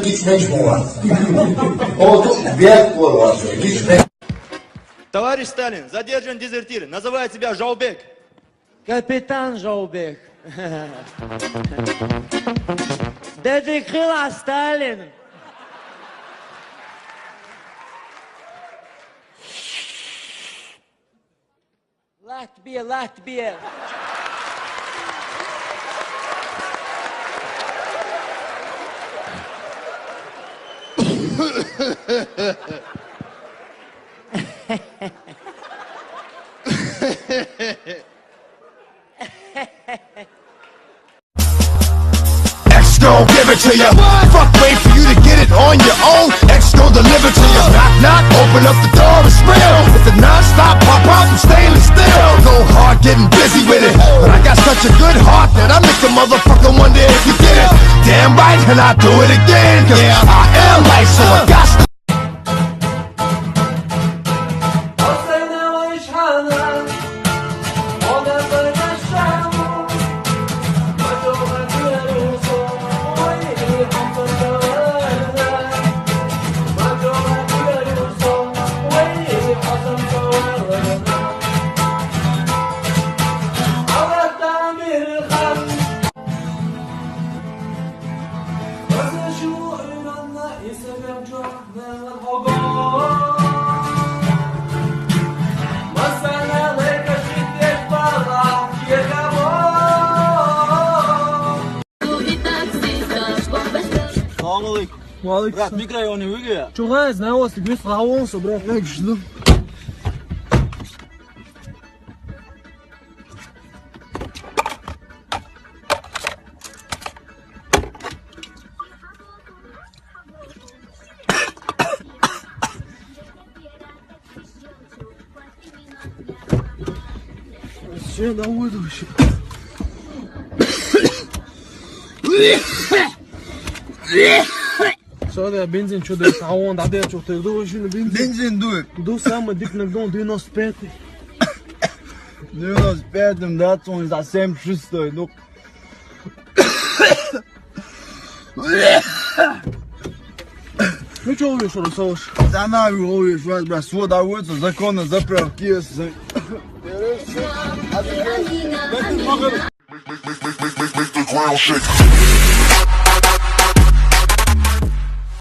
gitmek var. O век var. Gitmek. Товарищ Сталин, задержан дезертир, называет себя Жаубек. Капитан Жаубек. Дядя Крыла Сталин. Латвия, Латвия. X gon' give it to ya. Fuck, wait for you to get it on your own. X gon' deliver to ya. Knock, knock, open up the door, it's real. With the non-stop pop out from stainless steel. Go hard, getting busy with it. But I got such a good heart that I make a motherfucker wonder if you get it. Damn right, and I do it again. Cause I am life, so I got to. Брат, микрорайоны выиграли? Чугай, знаю вас, тебе славонся, брат. Как что? Все, довольно вообще. Sonra benzin что-то салон, да я что-то иду вообще на бензин. Бензин дует. Иду самый дик на гон 95. 95-м, да, он за 7-6, ну. Ну что ловишь, Русалыш? За нами ловишь, брат, сводоводство, законы, заправки. Make the ground shake.